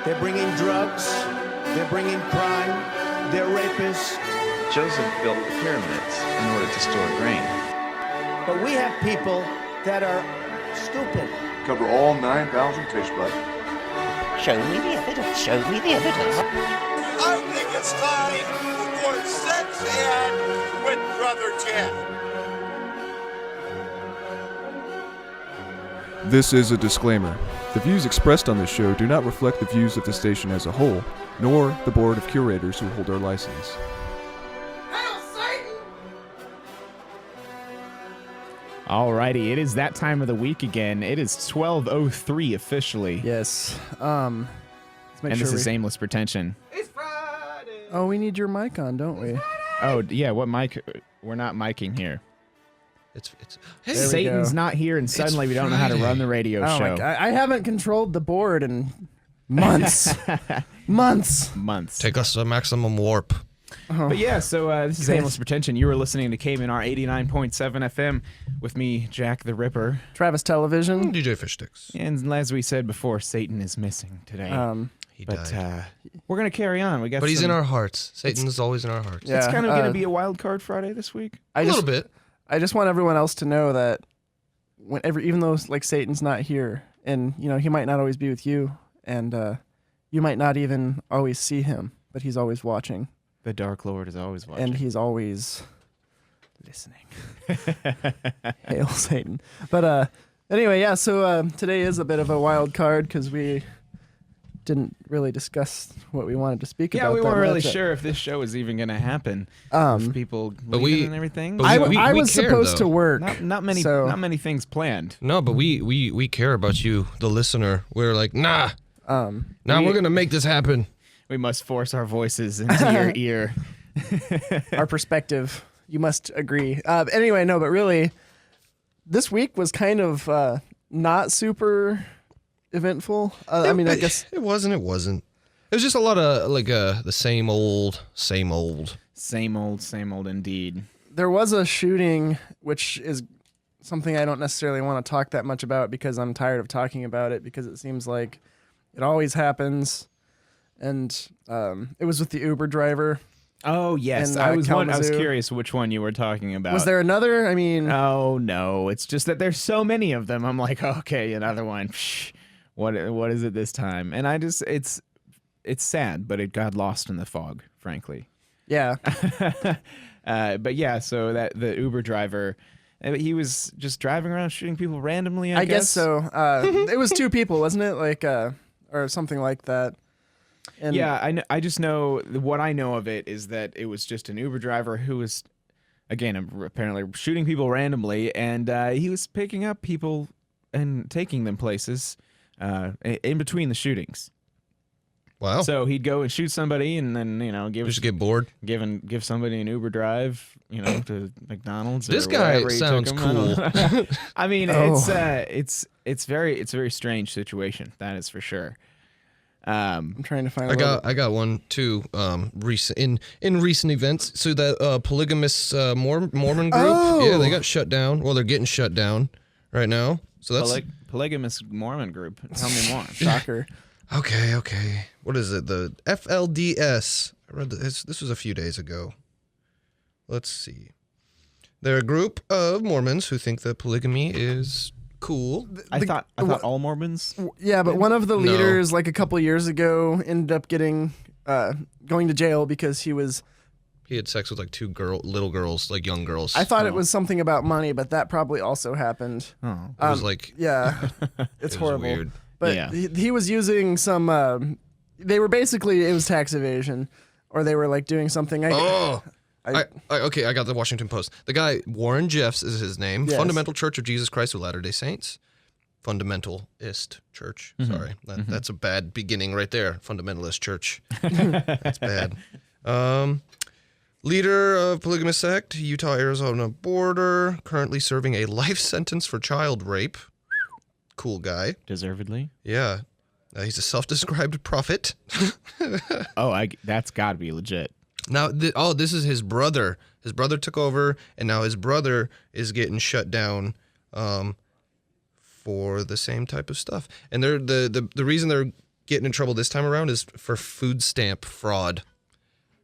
They're bringing drugs. They're bringing crime. They're rapists. Joseph built the pyramids in order to store grain. But we have people that are stupid. Cover all 9,000 taste buds. Show me the evidence. Show me the evidence. I think it's time for Sex Ed with Brother Ted. This is a disclaimer. The views expressed on this show do not reflect the views of the station as a whole, nor the board of curators who hold our license. Alrighty, it is that time of the week again. It is 12:03 officially. Yes. Let's make And sure this is Aimless Pretension. Oh, we need your mic on, don't we? Oh, yeah, what mic? We're not miking here. It's There we Satan's go. not here, and suddenly we don't know how to run the radio Oh show. my God. I haven't controlled the board in months. months. Take us to maximum warp. But yeah, so this is Aimless Pretension. You were listening to KMNR 89.7 FM with me, Jack the Ripper. Travis Television. DJ Fish Sticks. And as we said before, Satan is missing today. He but died. we're going to carry on. We got But he's some- in our hearts. Satan is always in our hearts. Yeah. It's kind of going to be a wild card Friday this week. A little bit. I just want everyone else to know that whenever, even though like Satan's not here, and you know he might not always be with you, and you might not even always see him, but he's always watching, The Dark Lord is always watching. and he's always listening. Hail Satan! But anyway, yeah. So today is a bit of a wild card because we didn't really discuss what we wanted to speak about. Yeah, we that weren't really much. sure if this show was even going to happen. With people leaving and everything. but I we was care, supposed though. to work. Not many things planned. No, but we care about you, the listener. We're like, nah, we're gonna make this happen. We must force our voices into your ear. Our perspective. You must agree. Anyway, no, but really, this week was kind of not super eventful. I mean, I guess it wasn't. It was just a lot of like the same old. Same old indeed. there was a shooting, which is something I don't necessarily want to talk that much about because I'm tired of talking about it because it seems like it always happens. And it was with the Uber driver. Oh yes, in, I was Kalamazoo. curious which one you were talking about. Was there another? I mean, Oh no, it's just that there's so many of them. I'm like, okay, another one. Psh, what is it this time? And I just it's sad, but it got lost in the fog, frankly. yeah. But yeah, so that the Uber driver, he was just driving around shooting people randomly. I guess so. It was two people, wasn't it? Like, or something like that. And Yeah, I just know what I know of it is that it was just an Uber driver who was, again, apparently shooting people randomly, and he was picking up people and taking them places in between the shootings. Wow. So he'd go and shoot somebody, and then Just get bored. give somebody an Uber drive, to McDonald's. This or guy wherever he took sounds them. I don't know. I mean, Oh. it's a very strange situation. That is for sure. I'm trying to find. I got one too. Recent in recent events. So that polygamous Mormon group, Oh! yeah, they got shut down. Well, they're getting shut down right now. So that's Polygamous Mormon group. Tell me more. Shocker. okay. What is it? The FLDS. I read this was a few days ago. Let's see. They're a group of Mormons who think that polygamy is cool. I thought all Mormons. Yeah, but one of the leaders, like a couple years ago, ended up getting going to jail because he He had sex with like two little girls, like young girls. I thought it was something about money, but that probably also happened. Oh. It was like Yeah, it it's was horrible. weird. But Yeah. he was using some. They were basically, it was tax evasion, or they were like doing something. Okay, I got the Washington Post. The guy, Warren Jeffs is his name. Yes. Fundamental Church of Jesus Christ of Latter-day Saints. Fundamentalist Church. Sorry. That's a bad beginning right there. Fundamentalist Church. That's bad. Leader of polygamous sect, Utah-Arizona border. Currently serving a life sentence for child rape. Cool guy. Deservedly. Yeah. He's a self-described prophet. That's got to be legit. Now, this is his brother. His brother took over, and now his brother is getting shut down for the same type of stuff. And they're the reason they're getting in trouble this time around is for food stamp fraud.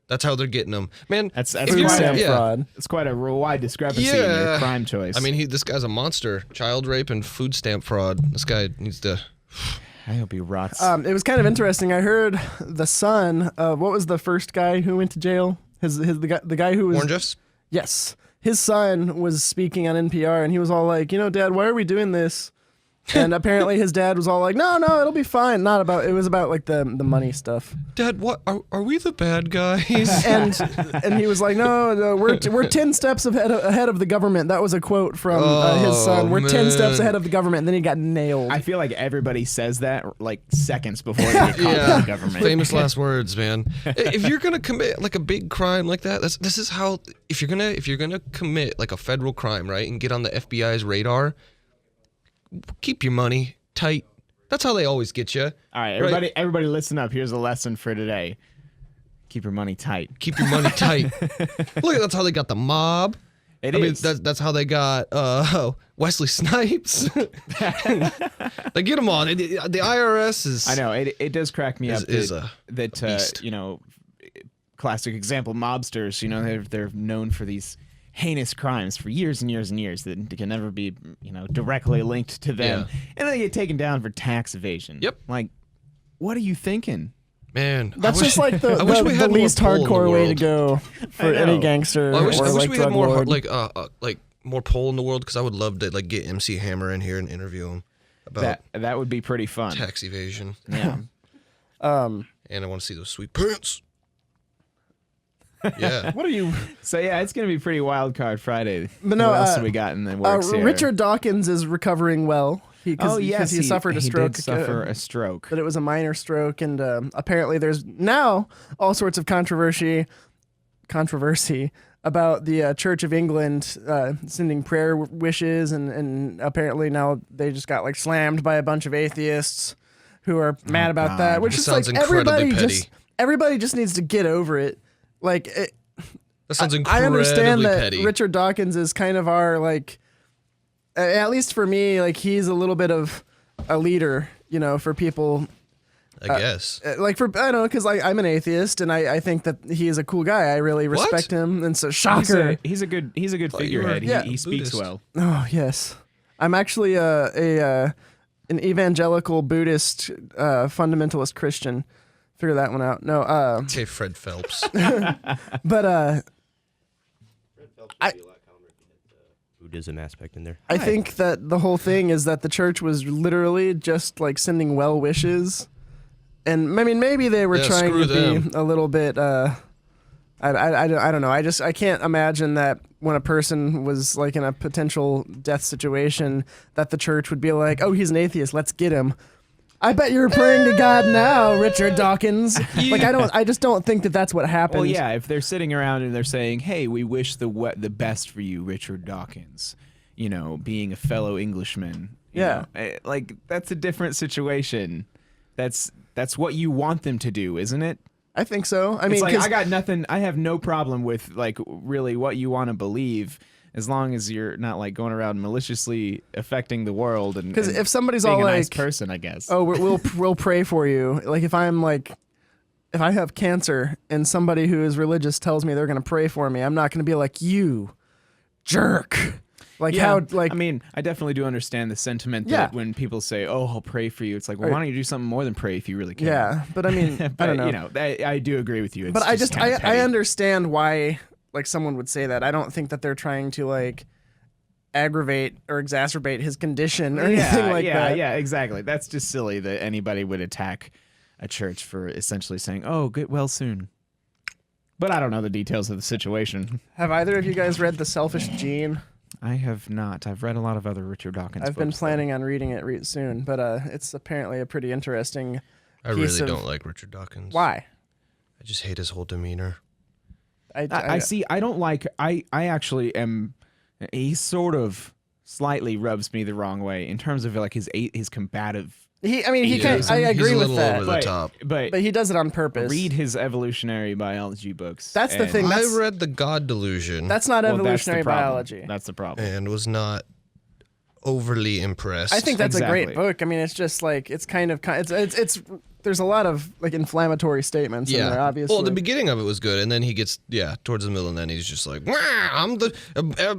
That's how they're getting them, man. That's if you're- quite, yeah. fraud. it's quite a wide discrepancy in your crime choice. I mean, this guy's a monster. Child rape and food stamp fraud. This guy needs to. I hope he rots. It was kind of interesting. I heard the son of what was the first guy who went to jail? The guy who was Warren Jeffs? Yes, his son was speaking on NPR, and he was all like, Dad, why are we doing this? And apparently his dad was all like, no, it'll be fine. It was about like the money stuff. Dad, what are we the bad guys? And he was like, no, we're 10 steps ahead of the government. That was a quote from his son. We're 10 steps ahead of the government. And then he got nailed. I feel like everybody says that like seconds before they get caught by the government. Famous last words, man. If you're gonna commit like a big crime like that, this is how. If you're gonna commit like a federal crime, right, and get on the FBI's radar, keep your money tight. That's how they always get you. All right, everybody listen up. Here's a lesson for today. Keep your money tight. Keep your money tight. Look, that's how they got the mob. I mean, that's how they got Wesley Snipes. They get them on. The IRS is. I know it does crack me up beast. Classic example mobsters. They're known for these heinous crimes for years and years and years that can never be directly linked to them, and then they get taken down for tax evasion. Yep. Like, what are you thinking? Man, that's just like the least hardcore way to go for any gangster. I wish like we had more more pull in the world, because I would love to like get MC Hammer in here and interview him about that would be pretty fun. Tax evasion. Yeah. And I want to see those sweet pants. Yeah. What are you? So yeah, it's gonna be pretty wild card Friday. But no, what else have we got in the works here? Richard Dawkins is recovering well. He suffered a stroke. He did suffer a stroke, but it was a minor stroke, and apparently there's now all sorts of controversy about the Church of England sending prayer wishes, and apparently now they just got like slammed by a bunch of atheists who are mad about that, which is like everybody just needs to get over it. Like that sounds incredibly I understand that petty. Richard Dawkins is kind of our like. At least for me, like he's a little bit of a leader, for people. I guess. I don't know, because I'm an atheist, and I think that he is a cool guy. I really respect him, and so shocker. He's a good figurehead. He speaks well. Oh yes, I'm actually an evangelical Buddhist fundamentalist Christian. Figure that one out. No, okay, Fred Phelps. But Buddhism aspect in there. I think that the whole thing is that the church was literally just like sending well wishes, and I mean maybe they were trying to be a little bit. I don't know. I can't imagine that when a person was like in a potential death situation, that the church would be like, "Oh, he's an atheist. Let's get him." I bet you're praying to God now, Richard Dawkins. Like I just don't think that that's what happened. Well, yeah, if they're sitting around and they're saying, "Hey, we wish the best for you, Richard Dawkins," being a fellow Englishman. You know, like that's a different situation. That's what you want them to do, isn't it? I think so. I mean, it's like I got nothing. I have no problem with like really what you want to believe, as long as you're not like going around maliciously affecting the world. And because if somebody's being all a like, nice person, I guess. Oh, we'll pray for you. Like if I have cancer and somebody who is religious tells me they're going to pray for me, I'm not going to be like, you jerk. Like how? Like I mean, I definitely do understand the sentiment that when people say, "Oh, I'll pray for you," it's like, well, why don't you do something more than pray if you really care? Yeah, but I mean, but, I don't know. I do agree with you. It's but I understand why like someone would say that. I don't think that they're trying to like aggravate or exacerbate his condition or anything like that. Yeah, exactly. That's just silly that anybody would attack a church for essentially saying, "Oh, get well soon." But I don't know the details of the situation. Have either of you guys read The Selfish Gene? I have not. I've read a lot of other Richard Dawkins books. I've been planning on reading it soon, but it's apparently a pretty interesting I really don't like Richard Dawkins. Why? I just hate his whole demeanor. I see. I don't like. I actually am. He sort of slightly rubs me the wrong way in terms of like his combative. I agree with that. Over the top. But he does it on purpose. Read his evolutionary biology books. That's the thing. I read The God Delusion. That's not evolutionary biology. That's the problem. And was not overly impressed. I think that's a great book. I mean, it's just like it's kind of it's there's a lot of like inflammatory statements in there, obviously. Well, the beginning of it was good, and then he gets towards the middle, and then he's just like, "Wah, I'm the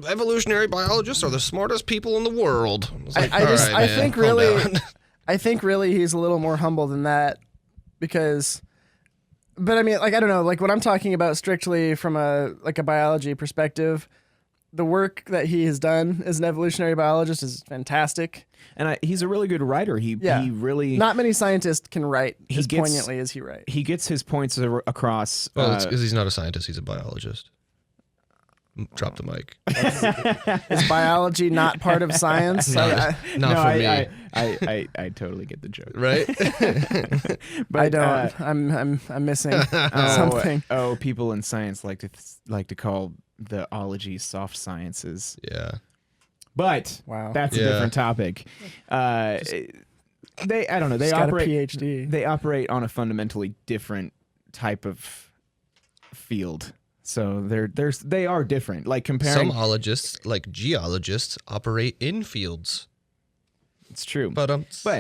evolutionary biologists are the smartest people in the world." It's like, I think really he's a little more humble than that, because. But I mean, like, I don't know, like when I'm talking about strictly from a biology perspective, the work that he has done as an evolutionary biologist is fantastic. And he's a really good writer. He really... Not many scientists can write as poignantly as he writes. He gets his points across... Well, it's because he's not a scientist, he's a biologist. Drop the mic. Is biology not part of science? Not for me. I totally get the joke. Right? But I don't. I'm missing something. Oh, people in science like to call the ology soft sciences. Yeah. But that's a different topic. I don't know. They operate a PhD. They operate on a fundamentally different type of field. So they are different. Like comparing some ologists, like geologists, operate in fields. It's true. But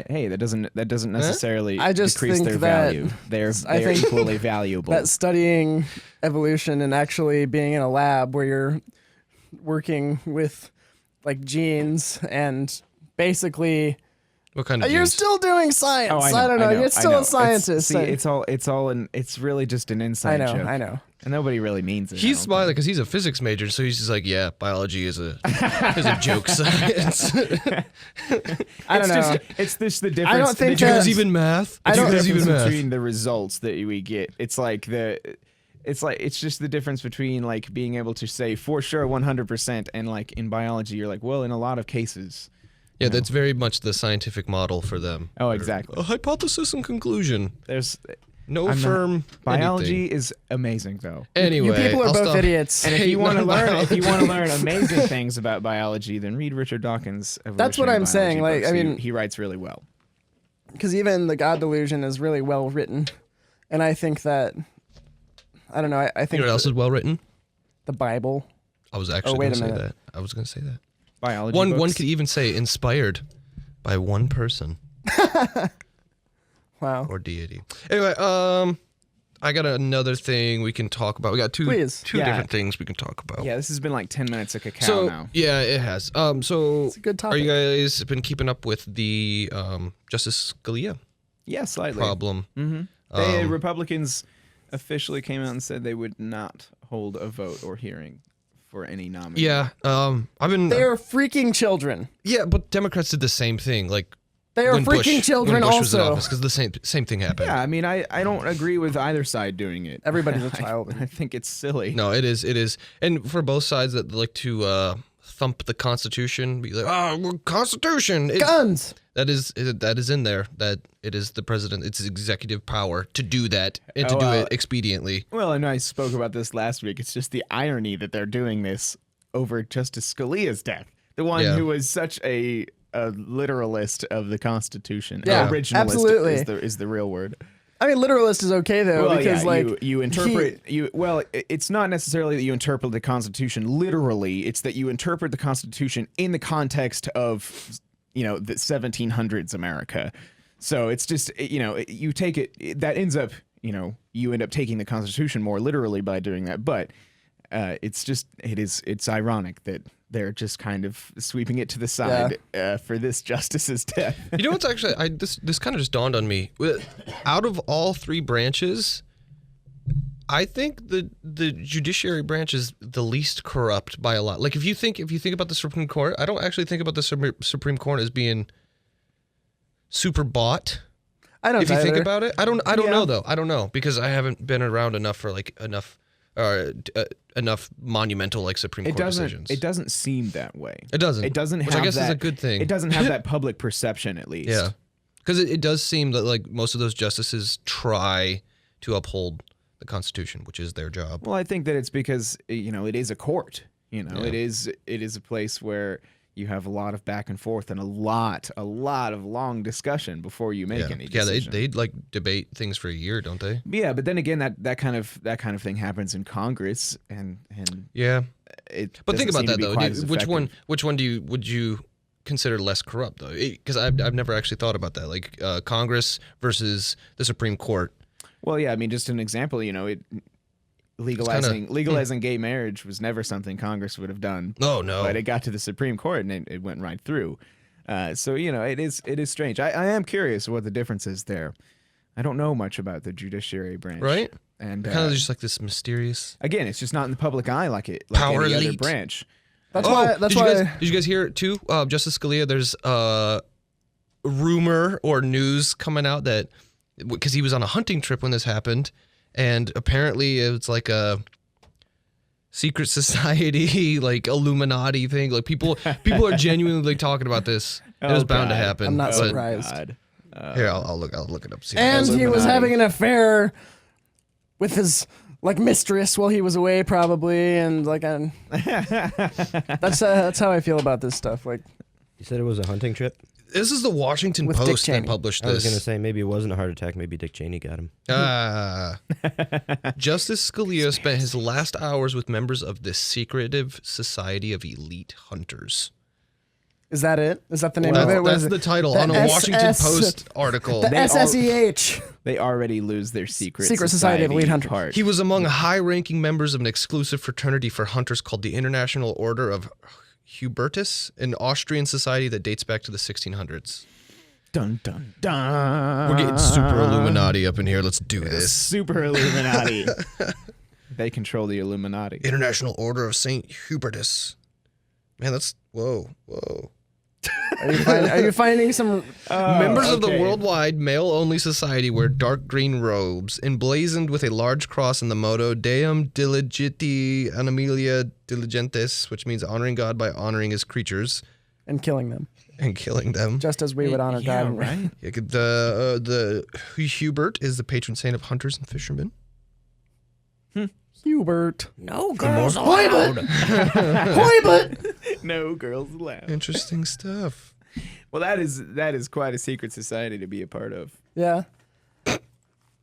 hey, that doesn't necessarily I just decrease think their that value. They're equally valuable. That studying evolution and actually being in a lab where you're working with like genes and basically what kind of you're genes? Still doing science. Oh, I don't know. You're still a scientist. It's really just an inside joke. I know. And nobody really means it. He's smiling because he's a physics major, so he's just like, yeah, biology is a joke science. I don't know. It's just the difference. I don't think there's even math. I don't difference between the results that we get. It's just the difference between like being able to say for sure 100% and like in biology you're like, well, in a lot of cases. Yeah, that's very much the scientific model for them. Oh, exactly. A hypothesis and conclusion. There's firm biology anything. Is amazing though. Anyway, you people are both idiots. And if you want to learn amazing things about biology, then read Richard Dawkins' That's what I'm saying. Like, I mean, he writes really well. Because even the God Delusion is really well written, and I think that I don't know. I think you know what else is well written? The Bible. I was actually going to say that. I was going to say that. Biology. One could even say inspired by one person. Wow. Or deity. Anyway, I got another thing we can talk about. We got two different things we can talk about. Yeah, this has been like 10 minutes of cacao now. Yeah, it has. So it's a good topic. Are you guys been keeping up with the Justice Scalia? Yeah, slightly. Problem. Mm-hmm. Republicans officially came out and said they would not hold a vote or hearing for any nominee. Yeah, They're freaking children. Yeah, but Democrats did the same thing. Like they are freaking children when Bush also. was in office, because the same thing happened. Yeah, I mean, I don't agree with either side doing it. Everybody's a child. I think it's silly. No, it is, and for both sides that like to thump the Constitution, be like, Constitution, guns. That is in there. That it is the president. It's executive power to do that and to do it expediently. Well, and I spoke about this last week. It's just the irony that they're doing this over Justice Scalia's death, the one who was such a literalist of the Constitution. Yeah, originalist absolutely is the real word. I mean, literalist is okay though, because you interpret it's not necessarily that you interpret the Constitution literally. It's that you interpret the Constitution in the context of the 1700s America. So it's just you take it that ends up you end up taking the Constitution more literally by doing that. But it's ironic that they're just kind of sweeping it to the side for this justice's death. You know what's actually this kind of just dawned on me. Out of all three branches, I think the judiciary branch is the least corrupt by a lot. Like if you think about the Supreme Court, I don't actually think about the Supreme Court as being super bought. I don't. If you think about it, I don't know though. I don't know because I haven't been around enough for like enough monumental like Supreme Court decisions. It doesn't seem that way. It doesn't. It doesn't. Which have I guess that, is a good thing. It doesn't have that public perception, at least. Yeah, because it does seem that like most of those justices try to uphold the Constitution, which is their job. Well, I think that it's because it is a court. It is a place where you have a lot of back and forth and a lot of long discussion before you make any decision. Yeah, they like debate things for a year, don't they? Yeah, but then again, that kind of thing happens in Congress, and yeah. It but think about that though. Which one would you considered less corrupt though? Because I've never actually thought about that. Like Congress versus the Supreme Court. Well, yeah, I mean, just an example. Legalizing gay marriage was never something Congress would have done. Oh no! But it got to the Supreme Court and it went right through. So it is strange. I am curious what the difference is there. I don't know much about the judiciary branch, right? And kind of just like this mysterious. Again, it's just not in the public eye like any power other elite branch. That's why. Did you guys hear it too? Justice Scalia. There's rumor or news coming out that because he was on a hunting trip when this happened, and apparently it's like a secret society, like Illuminati thing. Like people are genuinely talking about this. It was bound to happen. I'm not surprised. Here, I'll look it up. See and he was having an affair with his mistress while he was away, probably, and that's how I feel about this stuff. Like, you said it was a hunting trip. This is the Washington With Dick Post that Cheney. published I this. was gonna say maybe it wasn't a heart attack. Maybe Dick Cheney got him. Justice Scalia spent his last hours with members of the Secretive Society of Elite Hunters. is that it? Is that the name of it? That's the title on a Washington Post article. The SSEH. They already lose their secret Society of Elite Hunters. part. He was among high-ranking members of an exclusive fraternity for hunters called the International Order of Hubertus, an Austrian society that dates back to the 1600s. Dun dun dun. We're getting super Illuminati up in here. Let's do this. Super Illuminati. They control the Illuminati. International Order of Saint Hubertus. Man, that's whoa. Are you finding some members of the worldwide male-only society wear dark green robes, emblazoned with a large cross and the motto Deum diligiti animalia diligentes, which means honoring God by honoring his creatures and killing them? Just as we would honor God. Right? The Hubert is the patron saint of hunters and fishermen. Hubert. No girls allowed. Hoibut. No girls allowed. Interesting stuff. Well, that is quite a secret society to be a part of. Yeah.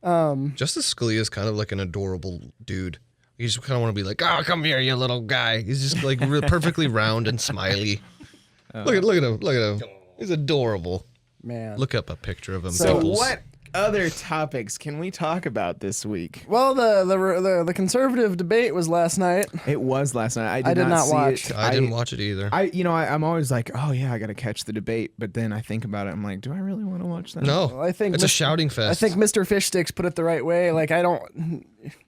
Justice Scalia is kind of like an adorable dude. You just kind of want to be like, oh, come here, you little guy. He's just like perfectly round and smiley. Look at him. He's adorable. Man. Look up a picture of him. So Pickles. what other topics can we talk about this week? Well, the conservative debate was last night. It was last night. I did not see watch. it. I didn't watch it either. I'm always like, oh yeah, I gotta catch the debate, but then I think about it. I'm like, do I really want to watch that? No, Well, I think it's a shouting fest. I think Mr. Fishsticks put it the right way. Like, I don't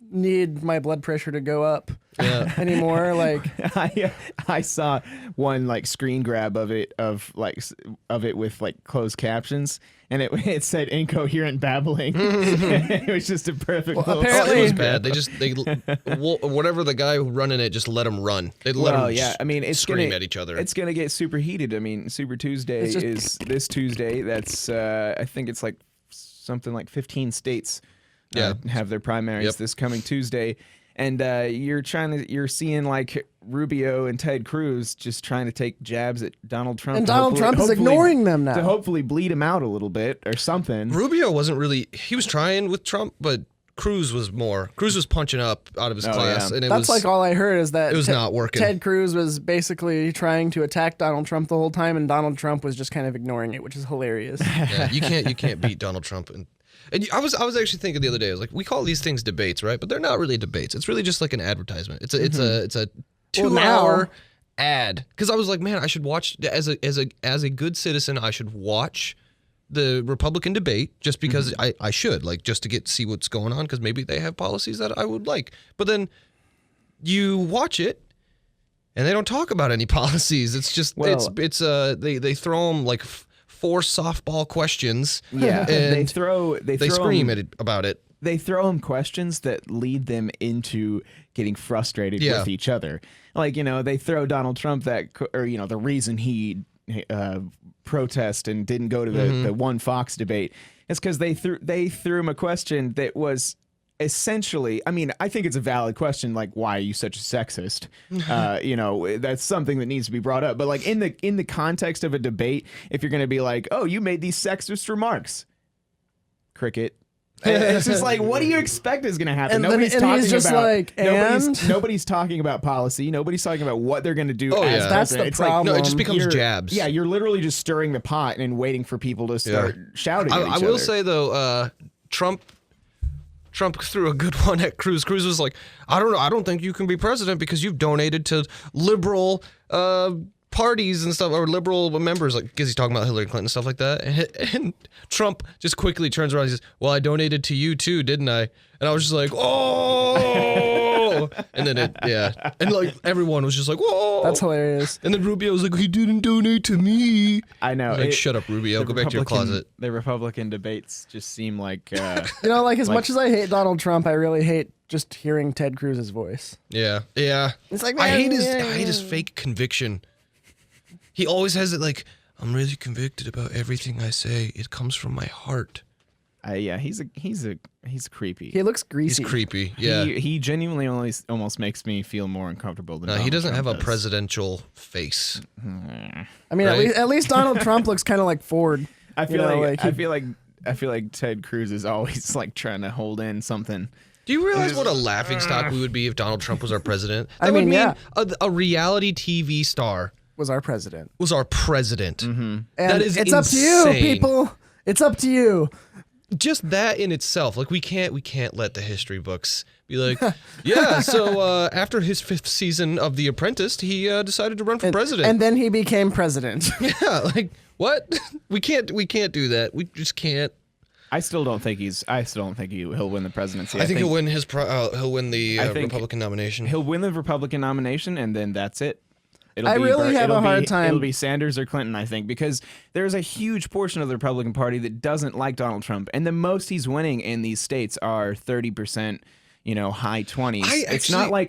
need my blood pressure to go up anymore. Like, I saw one screen grab of it with closed captions, and it said incoherent babbling. It was just a perfect. Well, little apparently- It was bad. Whatever the guy running it just let him run. They let him scream at each other. It's gonna get super heated. I mean, Super Tuesday is this Tuesday. That's I think it's something like 15 states have their primaries this coming Tuesday, and you're seeing Rubio and Ted Cruz just trying to take jabs at Donald Trump, and Donald Trump is ignoring them now to hopefully bleed him out a little bit or something. Rubio wasn't really. He was trying with Trump, but Cruz was more. Cruz was punching up out of his class, and that's all I heard is that it was not working. Ted Cruz was basically trying to attack Donald Trump the whole time, and Donald Trump was just kind of ignoring it, which is hilarious. Yeah, you can't beat Donald Trump. And I was actually thinking the other day, I was like, we call these things debates, right? But they're not really debates. It's really just like an advertisement. It's a 2-hour ad. Because I was like, man, I should watch as a good citizen. I should watch the Republican debate just because I should, just to see what's going on, because maybe they have policies that I would like. But then you watch it and they don't talk about any policies. It's just they throw them 4 softball questions. Yeah, and they scream about it. They throw them questions that lead them into getting frustrated with each other. They throw Donald Trump the reason he protest and didn't go to the one Fox debate is because they threw him a question that was essentially, I think it's a valid question, why are you such a sexist? That's something that needs to be brought up. But in the context of a debate, if you're going to be oh, you made these sexist remarks, cricket. It's just like, what do you expect is going to happen? And then- Nobody's and talking he's just about like, and? nobody's talking about policy. Nobody's talking about what they're going to do. Oh, as yeah. That's the president. It's like, problem. No, it just becomes you're- jabs. Yeah, you're literally just stirring the pot and waiting for people to start shouting. At I each will other. say though, Trump threw a good one at Cruz. Cruz was like, I don't think you can be president because you've donated to liberal parties and stuff, or liberal members, like, because he's talking about Hillary Clinton and stuff like that. And Trump just quickly turns around and says, well, I donated to you too, didn't I? And I was just like, oh. And then and like everyone was just like, whoa. That's hilarious. And then Rubio was like, he didn't donate to me. I know. I was like, shut up, Rubio. Go back to your closet. The Republican debates just seem like. You know, like as much as I hate Donald Trump, I really hate just hearing Ted Cruz's voice. Yeah. It's like, I hate man, his fake conviction. He always has it like, I'm really convicted about everything I say. It comes from my heart. Yeah, he's creepy. He looks greasy. He's creepy. Yeah. He genuinely almost makes me feel more uncomfortable than. No, he Donald doesn't Trump have a does. presidential face. I mean, Right? at least Donald Trump looks kind of like Ford. I feel You know, like, like I feel like Ted Cruz is always like trying to hold in something. Do you realize what a laughingstock we would be if Donald Trump was our president? That I would mean, mean yeah. a reality TV star was our president. was our president. And That is it's up to you, insane. people. It's up to you. Just that in itself, like we can't let the history books be like, yeah. So after his 5th season of The Apprentice, he decided to run for president. And then he became president. Yeah, like what? We can't do that. We just can't. I still don't think he'll win the presidency. I think he'll win he'll win the I think Republican nomination. He'll win the Republican nomination, and then that's it. I really have a hard time. It'll be Sanders or Clinton, I think, because there's a huge portion of the Republican Party that doesn't like Donald Trump, and the most he's winning in these states are 30%. High 20s.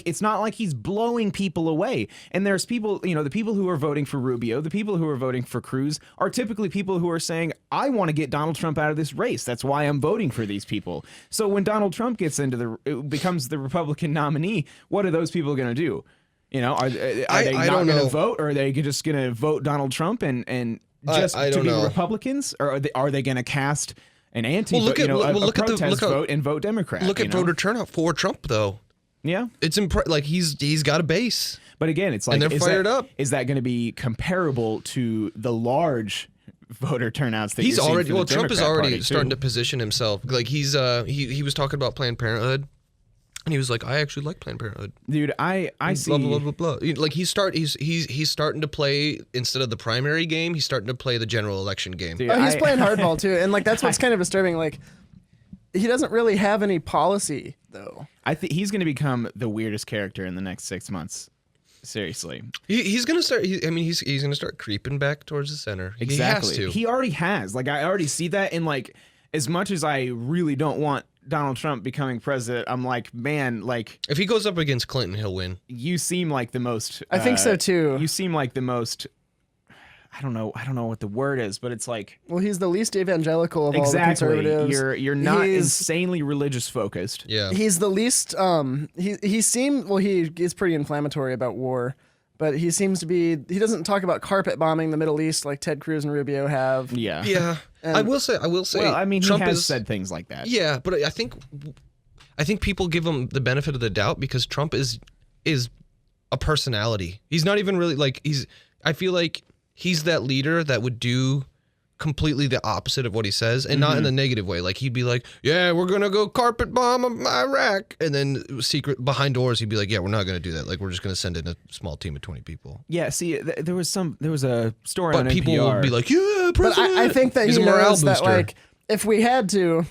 It's not like he's blowing people away. And there's people, the people who are voting for Rubio, the people who are voting for Cruz are typically people who are saying, I want to get Donald Trump out of this race. That's why I'm voting for these people. So when Donald Trump becomes the Republican nominee, what are those people going to do? Are they not going to vote, or are they just going to vote Donald Trump and just to be Republicans, or are they going to cast an protest vote and vote Democrat? Look at voter turnout for Trump, though. Yeah, it's like he's got a base. But again, it's like, and they're fired up. Is that going to be comparable to the large voter turnouts that he's you're seeing already? for the Well, Trump is Democrat already Party, starting too? to position himself. Like he was talking about Planned Parenthood. And he was like, I actually like Planned Parenthood. Dude, I see. Blah, blah, blah, blah, blah. Like he's starting to play, instead of the primary game, he's starting to play the general election game. Dude, He's playing hardball too, and like that's what's kind of disturbing. Like he doesn't really have any policy though. I think he's going to become the weirdest character in the next 6 months. Seriously, He's gonna start. He's gonna start creeping back towards the center. exactly. He has to. He already has. Like I already see that. And like, as much as I really don't want Donald Trump becoming president, I'm like, man, like if he goes up against Clinton, he'll win. You seem like the most. I think so too. You seem like the most. I don't know what the word is, but it's like. Well, he's the least evangelical of all the Exactly. conservatives. You're not insanely religious focused. Yeah. He's the least. He is pretty inflammatory about war, but he seems to be. He doesn't talk about carpet bombing the Middle East like Ted Cruz and Rubio have. Yeah. Yeah. I will say. Well, I mean, Trump he has said things like that. Yeah, but I think people give him the benefit of the doubt because Trump is a personality. He's not even really like I feel like he's that leader that would do completely the opposite of what he says, and not in a negative way. Like he'd be like, "Yeah, we're gonna go carpet bomb Iraq," and then behind doors he'd be like, "Yeah, we're not gonna do that. Like we're just gonna send in a small team of 20 people." Yeah. See, there was a story on But people NPR. would be like, "Yeah, But president." I think that He's he a morale knows that booster. like if we had to,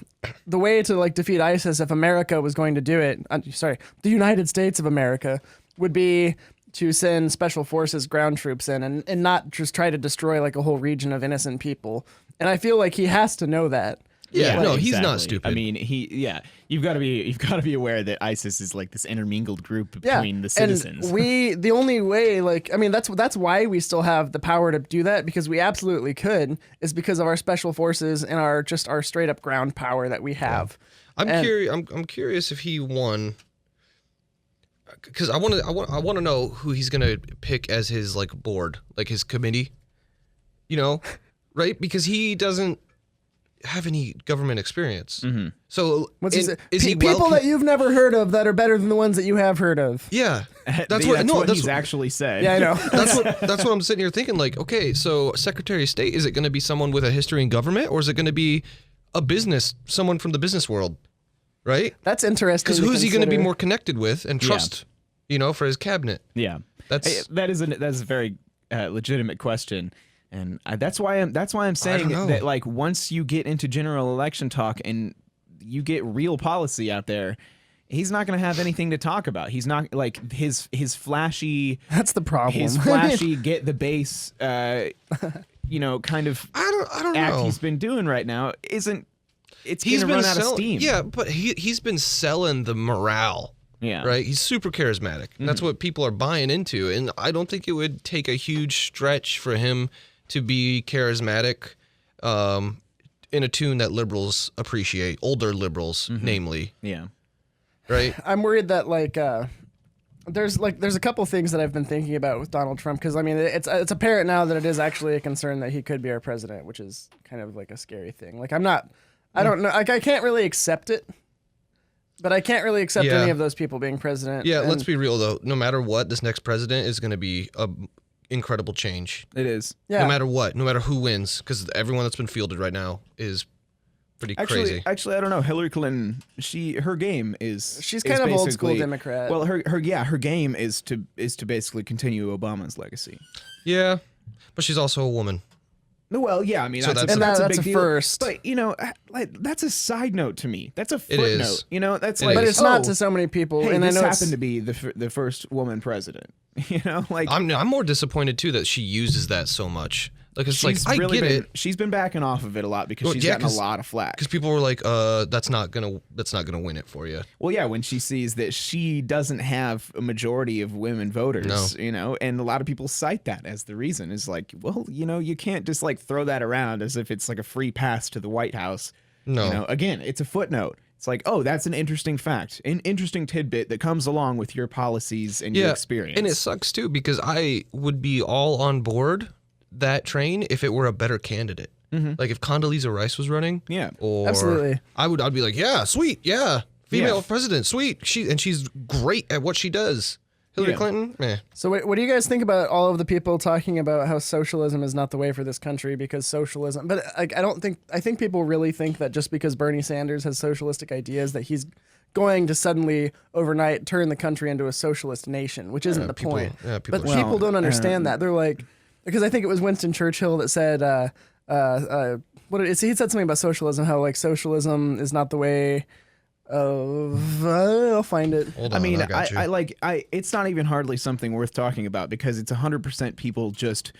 the way to like defeat ISIS, if America was going to do it, the United States of America would be to send special forces ground troops in and not just try to destroy like a whole region of innocent people. And I feel like he has to know that. Yeah, Like, no, he's not exactly. stupid. I mean, you've got to be aware that ISIS is like this intermingled group between the citizens. And the only way, like, I mean, that's why we still have the power to do that, because we absolutely could, is because of our special forces and our straight up ground power that we have. I'm curious if he won, because I want to know who he's gonna pick as his like board, like his committee, right? Because he doesn't. have any government experience. Mm-hmm. So What's he say? is he people well that you've never heard of that are better than the ones that you have heard of? Yeah, That's what he's actually said. Yeah, I know. that's what I'm sitting here thinking. Like, okay, so Secretary of State, is it going to be someone with a history in government, or is it going to be someone from the business world, right? That's interesting. Because who's he going to be more connected with and trust, for his cabinet? Yeah, that is a very legitimate question, and that's why I'm saying that, like, once you get into general election talk and you get real policy out there, he's not going to have anything to talk about. He's not like his flashy. That's the problem. His flashy get the base, kind of I don't act know. he's been doing right now isn't. It's He's going to been run out of steam. Yeah, but he's been selling the morale. Yeah. Right? He's super charismatic. And that's what people are buying into. And I don't think it would take a huge stretch for him to be charismatic in a tune that liberals appreciate, older liberals, namely. Yeah. Right? I'm worried that there's a couple things that I've been thinking about with Donald Trump, because I mean it's apparent now that it is actually a concern that he could be our president, which is kind of like a scary thing. Like I don't know, like I can't really accept it, but I can't really accept any of those people being president. Yeah, let's be real though. No matter what, this next president is going to be a incredible change. It is. Yeah. No matter what, no matter who wins, because everyone that's been fielded right now is pretty crazy. Actually, I don't know. Hillary Clinton, her game is she's kind of old school Democrat. Well, her game is to basically continue Obama's legacy. Yeah, but she's also a woman. No, well, yeah, I mean, So that's that's a a big deal. first. But that's a side note to me. That's a It is. footnote. That's It like, but is. it's not to so many people. Hey, and this I know happened to be the first woman president. I'm more disappointed too that she uses that so much. Like it's like she's I really get been, it. She's been backing off of it a lot because Well, she's yeah, gotten a lot of flack. Because people were like, that's not gonna win it for you. Well, yeah, when she sees that she doesn't have a majority of women voters, and a lot of people cite that as the reason. Is like, well, you can't just like throw that around as if it's like a free pass to the White House. No. Again, it's a footnote. It's like, oh, that's an interesting fact, an interesting tidbit that comes along with your policies and your experience. And it sucks too because I would be all on board that train if it were a better candidate. Like if Condoleezza Rice was running, or Absolutely. I'd be like, yeah, sweet, yeah, female president, sweet. She's great at what she does. Hillary Clinton, meh. So what do you guys think about all of the people talking about how socialism is not the way for this country because socialism? But I think people really think that just because Bernie Sanders has socialistic ideas that he's going to suddenly overnight turn the country into a socialist nation, which isn't the point. Yeah, But people don't understand that. They're like, because I think it was Winston Churchill that said, he said something about socialism, how like socialism is not the way of, I'll find it. Hold on, I got you. It's not even hardly something worth talking about because it's 100% people just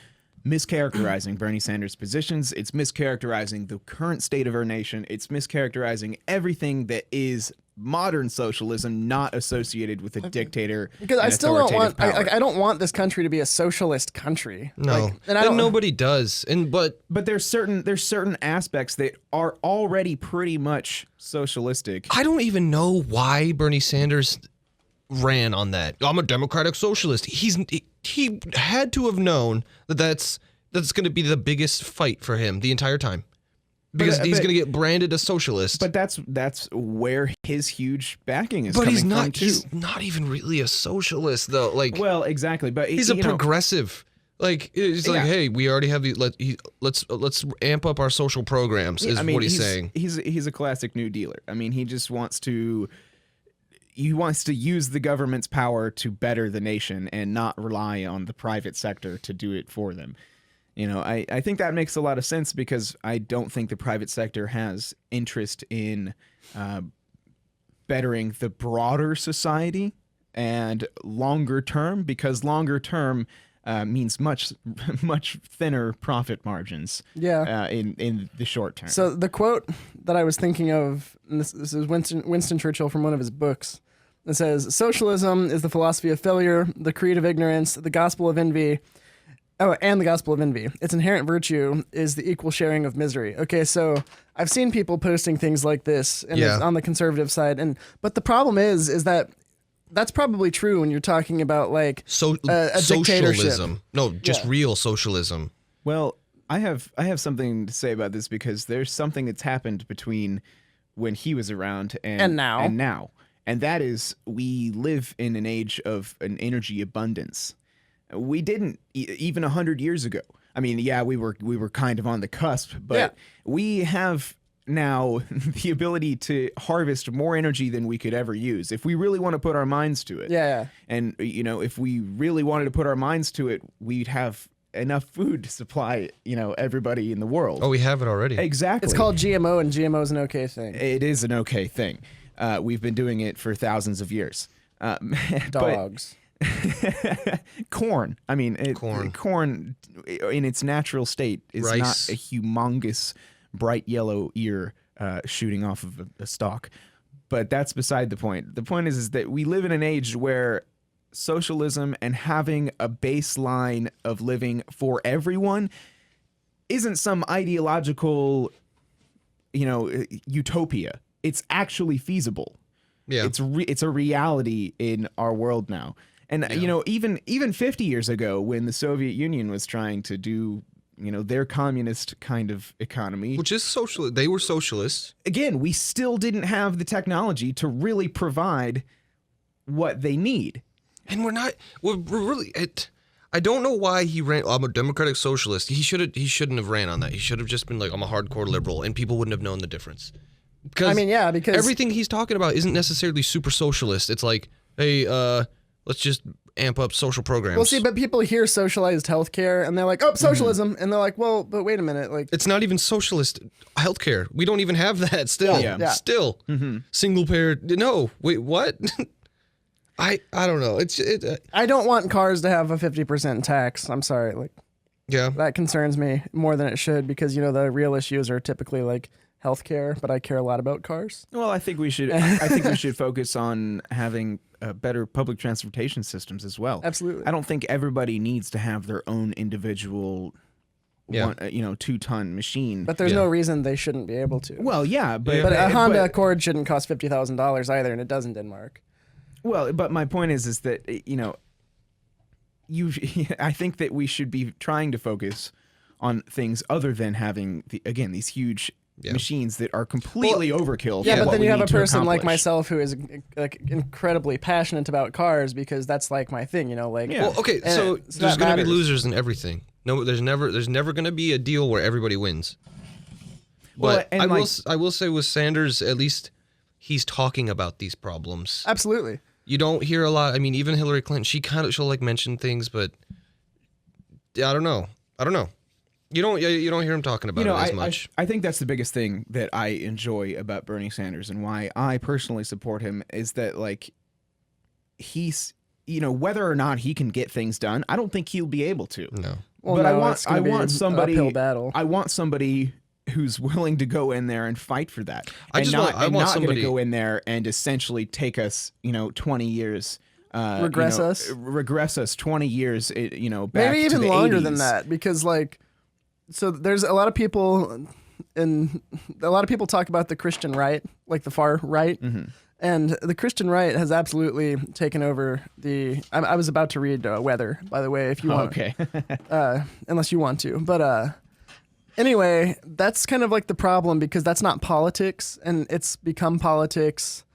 mischaracterizing Bernie Sanders' positions. It's mischaracterizing the current state of our nation. It's mischaracterizing everything that is modern socialism, not associated with a dictator. Because I still don't want. power. I don't want this country to be a socialist country. No, and nobody does. But there's certain aspects that are already pretty much socialistic. I don't even know why Bernie Sanders ran on that. I'm a democratic socialist. He had to have known that's going to be the biggest fight for him the entire time. Because he's going to get branded a socialist. But that's where his huge backing is But coming he's not. from too. He's not even really a socialist though. Like, well, exactly. But he's a progressive. Like it's like, hey, we already have the let's amp up our social programs. Is what he's saying. He's a classic New Dealer. I mean, he just wants to. He wants to use the government's power to better the nation and not rely on the private sector to do it for them. I think that makes a lot of sense because I don't think the private sector has interest in bettering the broader society and longer term, because longer term means much thinner profit margins. In the short term. So the quote that I was thinking of, and this is Winston Churchill from one of his books. It says, "Socialism is the philosophy of failure, the creed of ignorance, the gospel of envy." Oh, and the gospel of envy. Its inherent virtue is the equal sharing of misery. Okay, so I've seen people posting things like this and it's on the conservative side, but the problem is that that's probably true when you're talking about like a dictatorship. Socialism. No, just real socialism. Well, I have something to say about this because there's something that's happened between when he was around and now. And that is, we live in an age of an energy abundance. We didn't even 100 years ago. I mean, yeah, we were kind of on the cusp, but we have now the ability to harvest more energy than we could ever use if we really want to put our minds to it. Yeah. And if we really wanted to put our minds to it, we'd have enough food to supply, everybody in the world. Oh, we have it already. Exactly. It's called GMO, and GMO is an okay thing. It is an okay thing. We've been doing it for thousands of years. Dogs. Corn. I mean, corn in its natural state is Rice. not a humongous bright yellow ear shooting off of a stalk. But that's beside the point. The point is that we live in an age where socialism and having a baseline of living for everyone isn't some ideological, utopia. It's actually feasible. Yeah. It's a reality in our world now. And even 50 years ago, when the Soviet Union was trying to do their communist kind of economy, Which is socialist. They were socialists. Again, we still didn't have the technology to really provide what they need. And we're really. I don't know why he ran. I'm a democratic socialist. He shouldn't have ran on that. He should have just been like, I'm a hardcore liberal, and people wouldn't have known the difference. Because because everything he's talking about isn't necessarily super socialist. It's like, hey, let's just amp up social programs. Well, see, but people hear socialized healthcare and they're like, oh, socialism. And they're like, well, but wait a minute. Like, it's not even socialist healthcare. We don't even have that still. Yeah. Still. Single payer. No. Wait, what? I don't know. I don't want cars to have a 50% tax. I'm sorry. Like, yeah. That concerns me more than it should because, the real issues are typically like healthcare, but I care a lot about cars. Well, I think we should focus on having better public transportation systems as well. Absolutely. I don't think everybody needs to have their own individual, 2-ton machine. But there's no reason they shouldn't be able to. Well, yeah, but a Honda Accord shouldn't cost $50,000 either, and it does in Denmark. Well, but my point is that I think that we should be trying to focus on things other than having these huge machines that are completely overkill. Yeah, for but what then we you have need a to person like accomplish. myself who is like incredibly passionate about cars because that's like my thing, Like, Well, okay, so there's going to be losers in everything. No, there's never going to be a deal where everybody wins. But I will say with Sanders, at least he's talking about these problems. Absolutely. You don't hear a lot. I mean, even Hillary Clinton, she'll like mention things, but I don't know. You don't hear him talking about it as much. I think that's the biggest thing that I enjoy about Bernie Sanders and why I personally support him is that he's whether or not he can get things done, I don't think he'll be able to. No. Well, but no, I want somebody uphill battle. I want somebody who's willing to go in there and fight for that. I want not somebody going to go in there and essentially take us, 20 years. Regress us 20 years. Back maybe to even the longer 80s. than that, because so there's a lot of people, and a lot of people talk about the Christian right, like the far right. And the Christian right has absolutely taken over I was about to read Weather, by the way, if you want. Okay. Unless you want to. But anyway, that's kind of like the problem because that's not politics, and it's become politics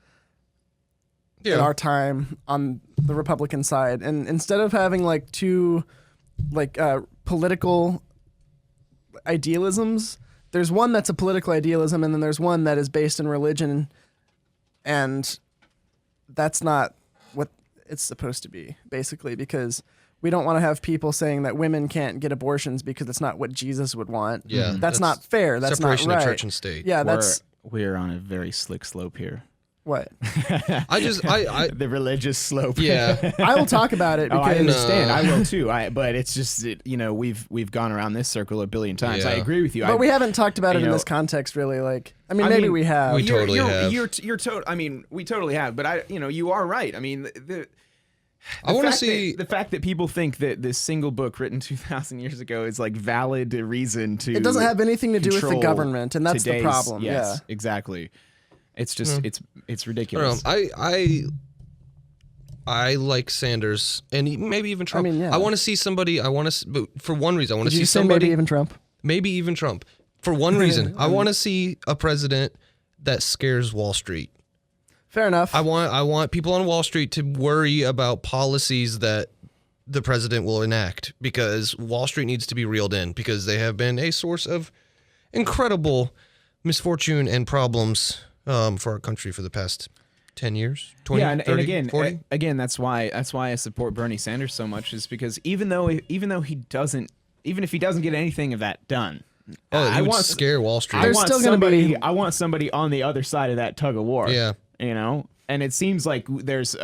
in our time on the Republican side. And instead of having two political idealisms, there's one that's a political idealism, and then there's one that is based in religion. And that's not what it's supposed to be, basically, because we don't want to have people saying that women can't get abortions because it's not what Jesus would want. Yeah, that's not fair. That's not right. Separation of church and state. Yeah, we're on a very slick slope here. What? I the religious slope. Yeah. I will talk about it. Because I understand. I will too. But it's just we've gone around this circle a billion times. Yeah. I agree with you. But we haven't talked about it in this context, really. Maybe we have. We totally have. I mean, we totally have. But you are right. I mean, I want to see the fact that people think that this single book written 2,000 years ago is valid reason to. It doesn't have anything to do with the government, and that's the problem. Yes, yeah, exactly. It's just it's ridiculous. I don't know. I like Sanders and maybe even Trump. I mean, yeah. I want to see somebody. But for one reason, I want to see Did you say somebody. maybe even Trump? maybe even Trump. For one reason, I want to see a president that scares Wall Street. Fair enough. I want people on Wall Street to worry about policies that the president will enact, because Wall Street needs to be reeled in, because they have been a source of incredible misfortune and problems for our country for the past 10 years, 20, yeah, and 30, again, 40. Again, that's why I support Bernie Sanders so much, is because even if he doesn't get anything of that done, He would scare Wall Street. There's still going to be. I want somebody on the other side of that tug of war. Yeah. You know, and it seems like there's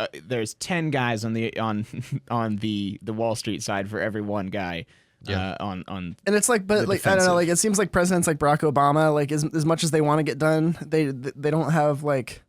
10 guys on the Wall Street side for every one guy. Yeah. On And it's like, but like, I don't know, like it seems like presidents like Barack Obama, like as much as they want to get done, they don't have like,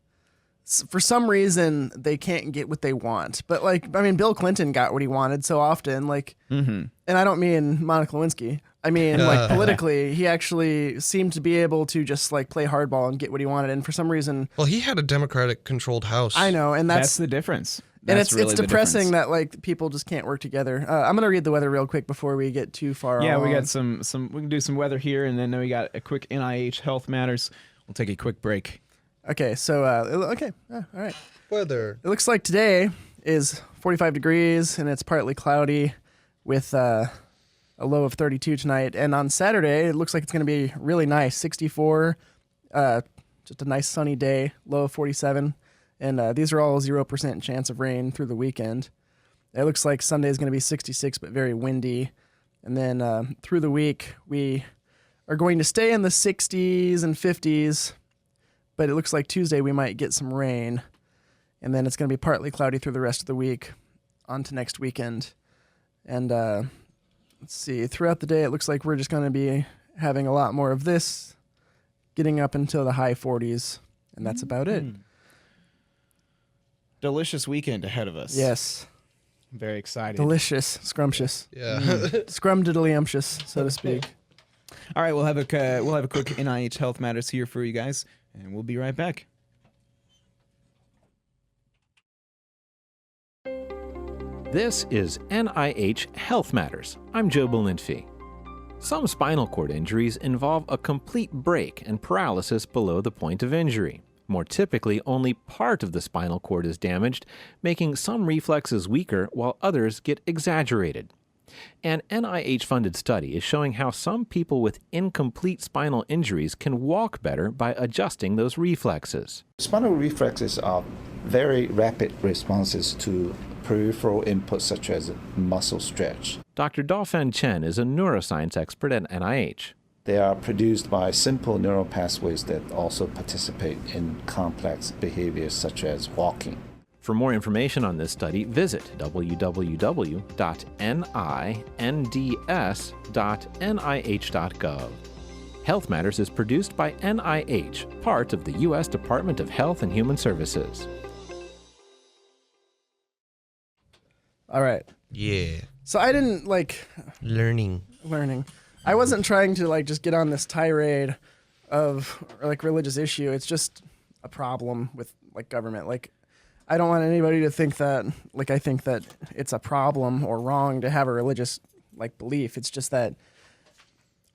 for some reason they can't get what they want. But like, I mean, Bill Clinton got what he wanted so often, like, and I don't mean Monica Lewinsky. I mean, like politically, he actually seemed to be able to just like play hardball and get what he wanted. And for some reason, Well, he had a Democratic-controlled House. I know, and that's the difference. And That's it's really the depressing difference. that like people just can't work together. I'm gonna read the weather real quick before we get too far. Yeah, we along. got some. We can do some weather here, and then we got a quick NIH Health Matters. We'll take a quick break. Okay, so all right. Weather. It looks like today is 45 degrees and it's partly cloudy, with a low of 32 tonight. And on Saturday, it looks like it's going to be really nice, 64, just a nice sunny day, low of 47. And these are all 0% chance of rain through the weekend. It looks like Sunday is going to be 66, but very windy. And then through the week, we are going to stay in the 60s and 50s, but it looks like Tuesday we might get some rain. And then it's going to be partly cloudy through the rest of the week on to next weekend. And let's see, throughout the day, it looks like we're just going to be having a lot more of this, getting up until the high 40s. And that's about it. Delicious weekend ahead of us. Yes. I'm very excited. Delicious. Scrumptious. Yeah. Scrumdiddlyumptious, so to speak. All right, we'll have a quick NIH Health Matters here for you guys, and we'll be right back. This is NIH Health Matters. I'm Joe Belinfy. Some spinal cord injuries involve a complete break and paralysis below the point of injury. More typically, only part of the spinal cord is damaged, making some reflexes weaker while others get exaggerated. An NIH-funded study is showing how some people with incomplete spinal injuries can walk better by adjusting those reflexes. Spinal reflexes are very rapid responses to peripheral inputs such as muscle stretch. Dr. Dauphin Chen is a neuroscience expert at NIH. They are produced by simple neural pathways that also participate in complex behaviors such as walking. For more information on this study, visit www.ninds.nih.gov. Health Matters is produced by NIH, part of the U.S. Department of Health and Human Services. All right. Yeah. So I didn't Learning. I wasn't trying to just get on this tirade of religious issue. It's just a problem with government. I don't want anybody to think that I think that it's a problem or wrong to have a religious belief. It's just that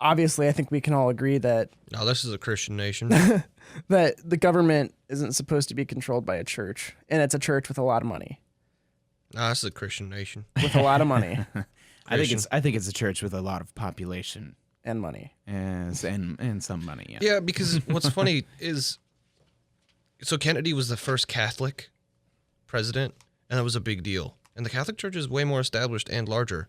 obviously I think we can all agree that No, this is a Christian nation. that the government isn't supposed to be controlled by a church, and it's a church with a lot of money. No, this is a Christian nation. With a lot of money. I think it's a church with a lot of population and money. and some money. Yeah. Yeah, because what's funny is, so Kennedy was the first Catholic president, and that was a big deal. And the Catholic Church is way more established and larger.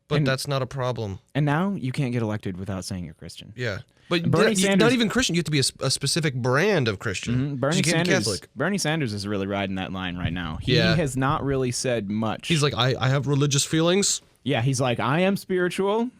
But that's not a problem. And now you can't get elected without saying you're Christian. Yeah. But Bernie Sanders, not even Christian. You have to be a specific brand of Christian. Bernie you can't be Sanders. Catholic. Bernie Sanders is really riding that line right now. He Yeah. has not really said much. He's like, I have religious feelings. Yeah, he's like, I am spiritual.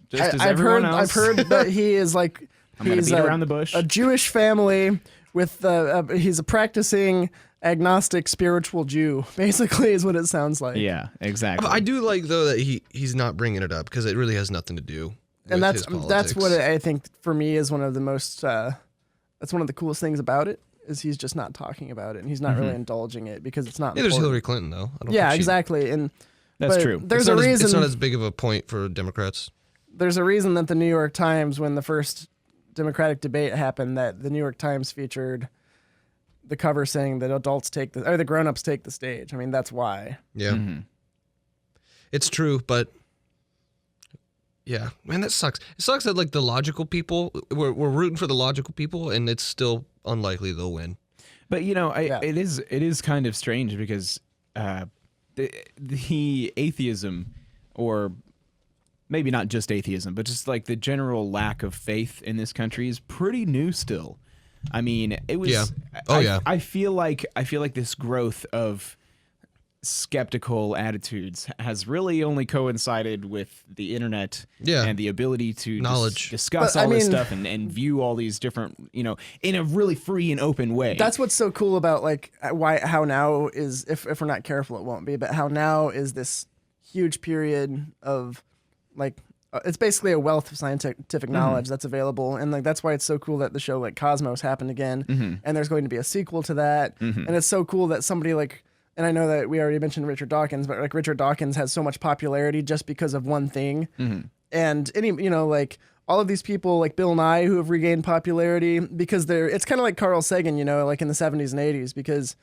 Just as I've everyone heard. else. I've heard that he is I'm gonna he's beat around the bush. a Jewish family with he's a practicing agnostic spiritual Jew. Basically, is what it sounds like. Yeah, exactly. I do like though that he's not bringing it up because it really has nothing to do. And with his that's what politics. I think for me is one of the most that's one of the coolest things about it is he's just not talking about it and he's not really indulging it because it's not. Yeah, there's important. Hillary Clinton though. I don't Yeah, think she- exactly, and That's but true. There's it's a not reason. it's not as big of a point for Democrats. there's a reason that the New York Times, when the first Democratic debate happened, that the New York Times featured the cover saying that the grown-ups take the stage. I mean, that's why. Yeah. It's true, but yeah, man, that sucks. It sucks that like the logical people, we're rooting for the logical people, and it's still unlikely they'll win. But it is kind of strange because the atheism, or maybe not just atheism, but just like the general lack of faith in this country is pretty new still. I mean, it was. Yeah. I feel like this growth of skeptical attitudes has really only coincided with the internet and the ability to discuss all this stuff and view all these different, in a really free and open way. That's what's so cool about like how now is, if we're not careful, it won't be, but how now is this huge period of like, it's basically a wealth of scientific knowledge that's available, and like that's why it's so cool that the show like Cosmos happened again, and there's going to be a sequel to that, and it's so cool that somebody like, and I know that we already mentioned Richard Dawkins, but like Richard Dawkins has so much popularity just because of one thing, and like all of these people like Bill Nye who have regained popularity because it's kind of like Carl Sagan, like in the 70s and 80s, because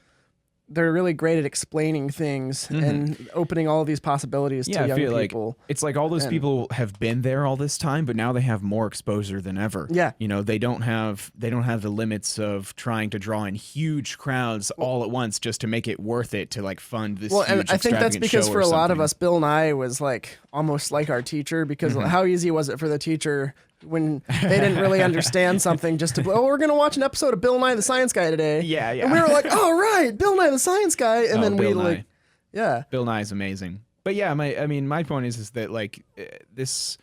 they're really great at explaining things and opening all of these possibilities to young people. Like it's like all those people have been there all this time, but now they have more exposure than ever. Yeah. They don't have the limits of trying to draw in huge crowds all at once just to make it worth it to like fund this huge and I think that's because show for or a lot of something. us, Bill Nye was like almost like our teacher, because how easy was it for the teacher when they didn't really understand something just to, we're going to watch an episode of Bill Nye the Science Guy today. Yeah. And we were like, all right, Bill Nye the Science Guy. And then Bill we Nye. yeah. Bill Nye is amazing. But yeah, my point is that like this,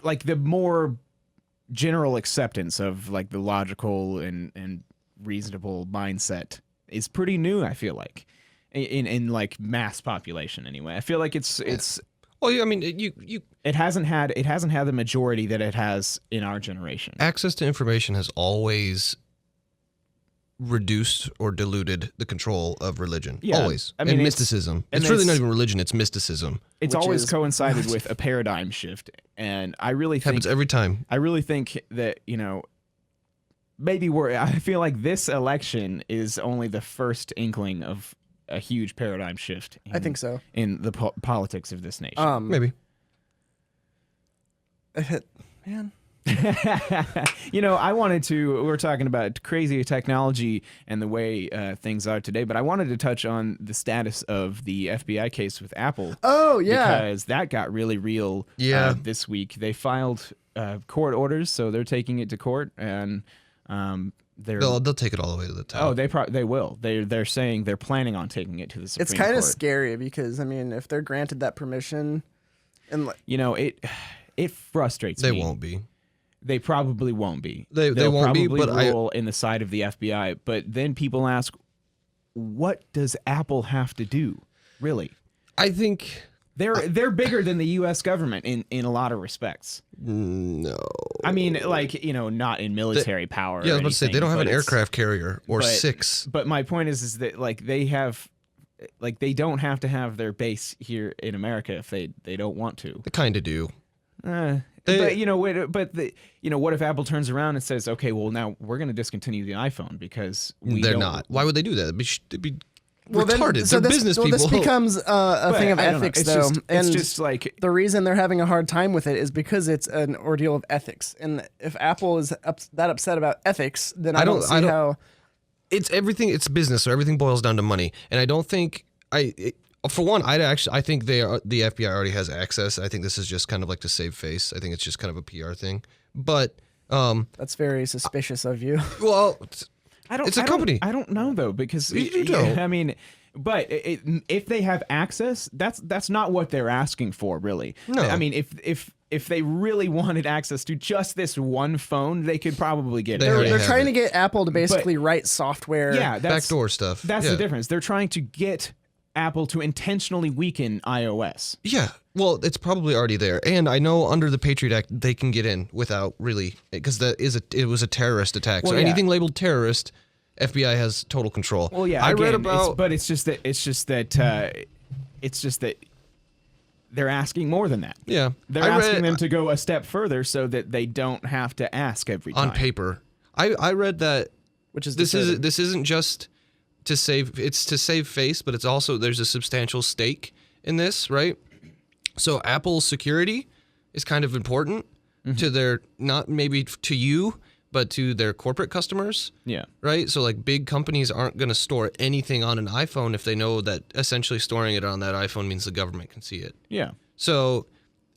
like the more general acceptance of like the logical and reasonable mindset is pretty new, I feel like. In like mass population anyway. I feel like it's well, I mean, it hasn't had the majority that it has in our generation. Access to information has always reduced or diluted the control of religion. Yeah, always. I mean, and mysticism. It's really not even religion, it's mysticism. It's always coincided with a paradigm shift, and I really think happens every time. I really think that, maybe I feel like this election is only the first inkling of a huge paradigm shift. I think so. In the politics of this nation. Maybe. Man. I wanted to, we were talking about crazy technology and the way things are today, but I wanted to touch on the status of the FBI case with Apple. Oh, yeah. Because that got really real this week. They filed court orders, so they're taking it to court, and they'll take it all the way to the top. Oh, they will. They're saying they're planning on taking it to the Supreme Court. It's kind of scary because, I mean, if they're granted that permission, and it frustrates me. They won't be. They probably won't be. They won't be, but rule in the side of the FBI. But then people ask, what does Apple have to do? Really? I think they're bigger than the U.S. government in a lot of respects. No. I mean, like, not in military power. Yeah, I was about to say, they don't have an aircraft carrier or 6. But my point is that like they don't have to have their base here in America if they don't want to. They kind of do. What if Apple turns around and says, okay, well, now we're going to discontinue the iPhone because they're not. Why would they do that? It'd be retarded. They're business people. This becomes a thing of ethics, though. It's just like the reason they're having a hard time with it is because it's an ordeal of ethics. And if Apple is that upset about ethics, then I don't see how. It's everything. It's business, so everything boils down to money. And I don't think for one, I think the FBI already has access. I think this is just kind of like to save face. I think it's just kind of a PR thing. But that's very suspicious of you. Well, it's a company. I don't know though, because you know. I mean, but if they have access, that's not what they're asking for, really. No. I mean, if they really wanted access to just this one phone, they could probably get it. They're trying to get Apple to basically write software. Yeah, backdoor stuff. That's the difference. They're trying to get Apple to intentionally weaken iOS. Yeah, well, it's probably already there, and I know under the Patriot Act they can get in without really, because it was a terrorist attack. So anything labeled terrorist, FBI has total control. Well, yeah, I read about, but it's just that they're asking more than that. Yeah. They're asking them to go a step further so that they don't have to ask every time. On paper. I read that which is this isn't just to save face, but it's also there's a substantial stake in this, right? So Apple's security is kind of important to their, not maybe to you, but to their corporate customers. Yeah. Right? So like big companies aren't going to store anything on an iPhone if they know that essentially storing it on that iPhone means the government can see it. Yeah. So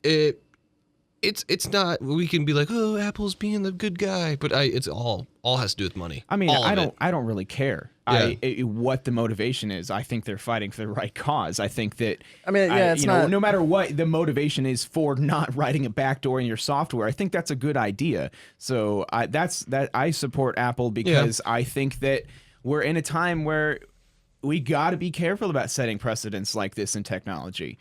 it's not, we can be like, oh, Apple's being the good guy, but it's all has to do with money. I mean, all I don't really care what the motivation is. I think they're fighting for the right cause. I think that it's not, no matter what the motivation is for not writing a backdoor in your software, I think that's a good idea. So I support Apple because I think that we're in a time where we got to be careful about setting precedents like this in technology.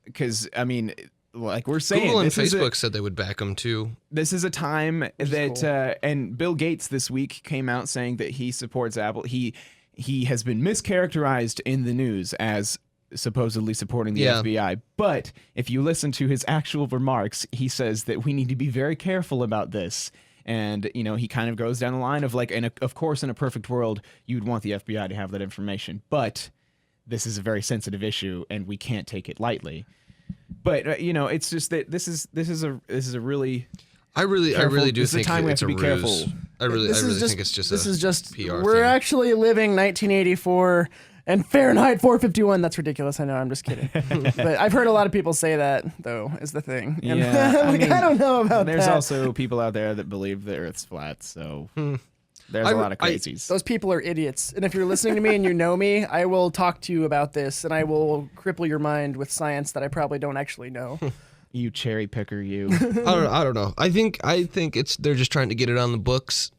Because I mean, like we're saying, Google and Facebook said they would back them too. This is a time that, and Bill Gates this week came out saying that he supports Apple. He has been mischaracterized in the news as supposedly supporting the FBI. But if you listen to his actual remarks, he says that we need to be very careful about this. And, he kind of goes down the line of like, and of course, in a perfect world, you'd want the FBI to have that information. But this is a very sensitive issue and we can't take it lightly. But it's just that this is a really I really do think time we have it's to a be ruse. careful. I really think it's just this is just PR we're thing. actually living 1984 and Fahrenheit 451. That's ridiculous. I know. I'm just kidding. But I've heard a lot of people say that though is the thing. And I don't know about that. There's also people out there that believe the Earth's flat. So. There's a lot of crazies. Those people are idiots. And if you're listening to me and you know me, I will talk to you about this and I will cripple your mind with science that I probably don't actually know. You cherry picker, you. I don't know. I think they're just trying to get it on the books.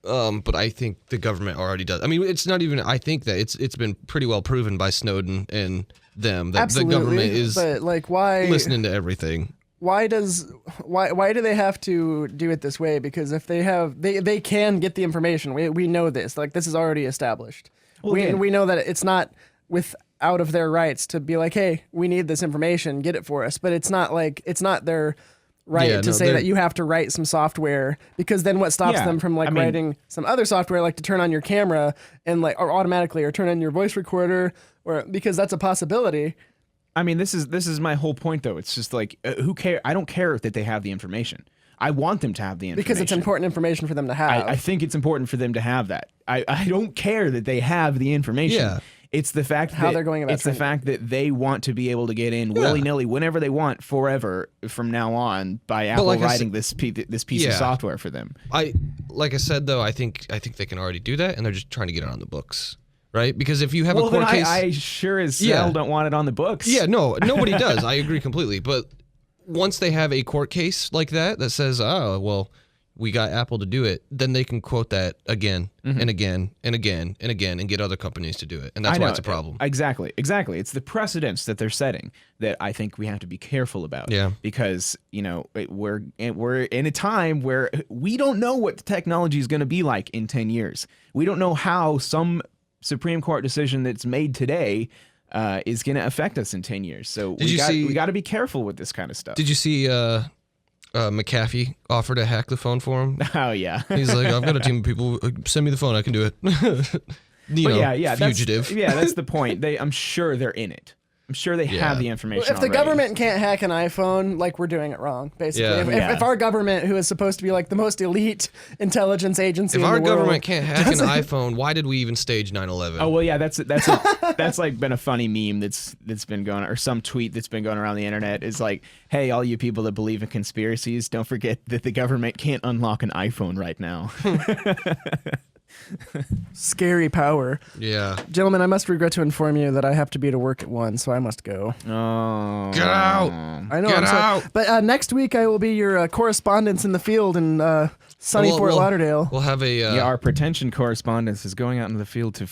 But I think the government already does. I mean, it's not even. I think that it's been pretty well proven by Snowden and them that Absolutely, the government is but like why listening to everything. Why do they have to do it this way? Because if they can get the information. We know this. Like this is already established. Well, we know that it's not out of their rights to be like, hey, we need this information, get it for us. But it's not their right to say that you have to write some software, because then what stops them from writing some other software, like to turn on your camera and or automatically, or turn on your voice recorder, or because that's a possibility. I mean, this is my whole point, though. It's just like, who cares? I don't care that they have the information. I want them to have the information. Because it's important information for them to have. I think it's important for them to have that. I don't care that they have the information. Yeah. It's the fact how they're going about it's the fact that they want to be able to get in willy-nilly whenever they want forever from now on by Apple writing this piece of software for them. Like I said, though, I think they can already do that, and they're just trying to get it on the books. Right? Because if you have a court case... I sure as hell don't want it on the books. Yeah, no, nobody does. I agree completely. But once they have a court case like that says, oh, well, we got Apple to do it, then they can quote that again and again and again and again and get other companies to do it. And that's why it's a problem. Exactly. It's the precedents that they're setting that I think we have to be careful about. Yeah. Because, we're in a time where we don't know what the technology is going to be like in 10 years. We don't know how some Supreme Court decision that's made today is going to affect us in 10 years. So we got to be careful with this kind of stuff. Did you see McAfee offer to hack the phone for him? Oh, yeah. He's like, I've got a team of people. Send me the phone. I can do it. Fugitive. That's the point. I'm sure they're in it. I'm sure they have the information. If the government can't hack an iPhone, we're doing it wrong, basically. If our government, who is supposed to be the most elite intelligence agency in the world, if our government can't hack an iPhone, why did we even stage 9/11? Oh well, yeah, that's been a funny meme that's been going, or some tweet that's been going around the internet is like, hey, all you people that believe in conspiracies, don't forget that the government can't unlock an iPhone right now. Scary power. Yeah. Gentlemen, I must regret to inform you that I have to be to work at 1, so I must go. Oh. Get out. I know. Get out. But next week I will be your correspondent in the field in sunny Fort Lauderdale. We'll have a... our pretension correspondence is going out into the field to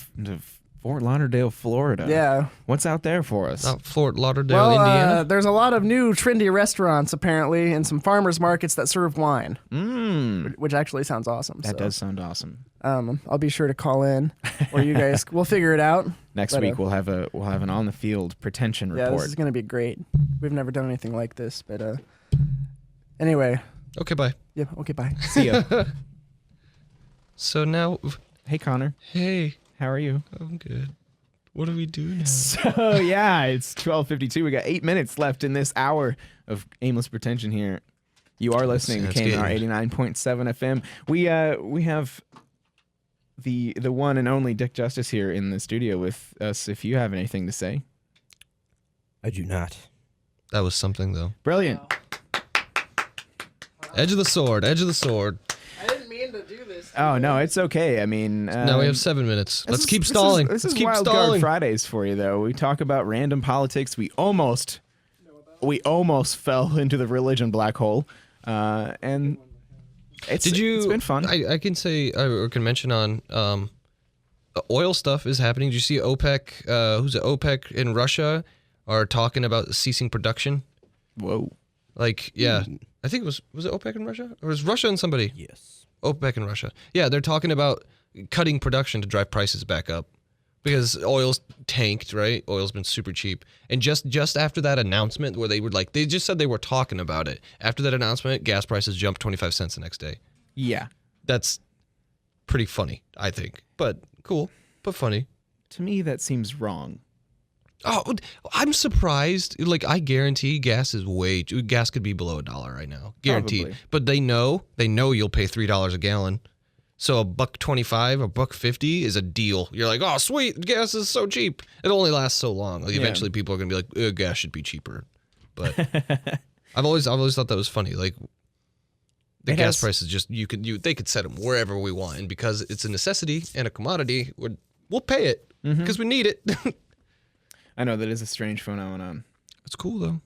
Fort Lauderdale, Florida. Yeah. What's out there for us? Fort Lauderdale, Indiana. There's a lot of new trendy restaurants apparently, and some farmers markets that serve wine. Which actually sounds awesome. That does sound awesome. I'll be sure to call in, or you guys, we'll figure it out. Next week we'll have an on the field pretension report. Yeah, this is gonna be great. We've never done anything like this, but anyway. Okay, bye. Yeah. Okay, bye. See ya. So now, hey Connor. Hey. How are you? I'm good. What do we do now? So yeah, it's 12:52. We got 8 minutes left in this hour of Aimless Pretension here. You are listening to KMR 89.7 FM. We have the one and only Dick Justice here in the studio with us. If you have anything to say, I do not. That was something though. Brilliant. Edge of the sword. Edge of the sword. I didn't mean to do this. Oh no, it's okay. I mean, now we have 7 minutes. Let's keep stalling. This is keep Wild stalling. Card Fridays for you, though. We talk about random politics. We almost fell into the religion black hole, and it's been fun. I can say or can mention on oil stuff is happening. Did you see OPEC? Who's it? OPEC in Russia are talking about ceasing production. Whoa. Like, yeah. I think was it OPEC in Russia? Or was Russia and somebody? Yes. OPEC in Russia. Yeah, they're talking about cutting production to drive prices back up because oil's tanked, right? Oil's been super cheap. And just after that announcement where they just said they were talking about it. After that announcement, gas prices jumped 25 cents the next day. Yeah. That's pretty funny, I think. But cool, but funny. To me, that seems wrong. Oh, I'm surprised. Like, I guarantee gas could be below $1 right now. Guaranteed. Probably. But they know you'll pay $3 a gallon. So $1.25, $1.50 is a deal. You're like, oh, sweet, gas is so cheap. It only lasts so long. Like, eventually people are gonna be like, gas should be cheaper. But I've always thought that was funny. Like, the gas prices they could set them wherever we want, and because it's a necessity and a commodity, we'll pay it because we need it. I know that is a strange phenomenon. It's cool though.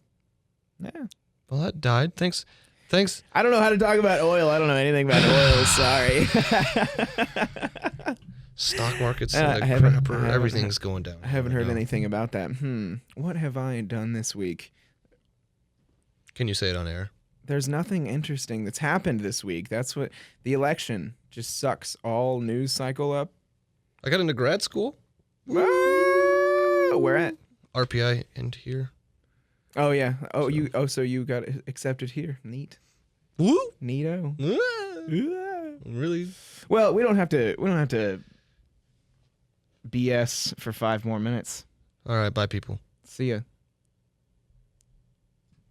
Yeah. Well, that died. Thanks. I don't know how to talk about oil. I don't know anything about oil. Sorry. Stock market's like crapper. Everything's going down. I haven't heard anything about that. What have I done this week? Can you say it on air? There's nothing interesting that's happened this week. That's what the election just sucks all news cycle up. I got into grad school. Where at? RPI and here. Oh yeah. So you got accepted here. Neat. Woo. Neato. Really? Well, we don't have to BS for 5 more minutes. All right, bye people. See ya.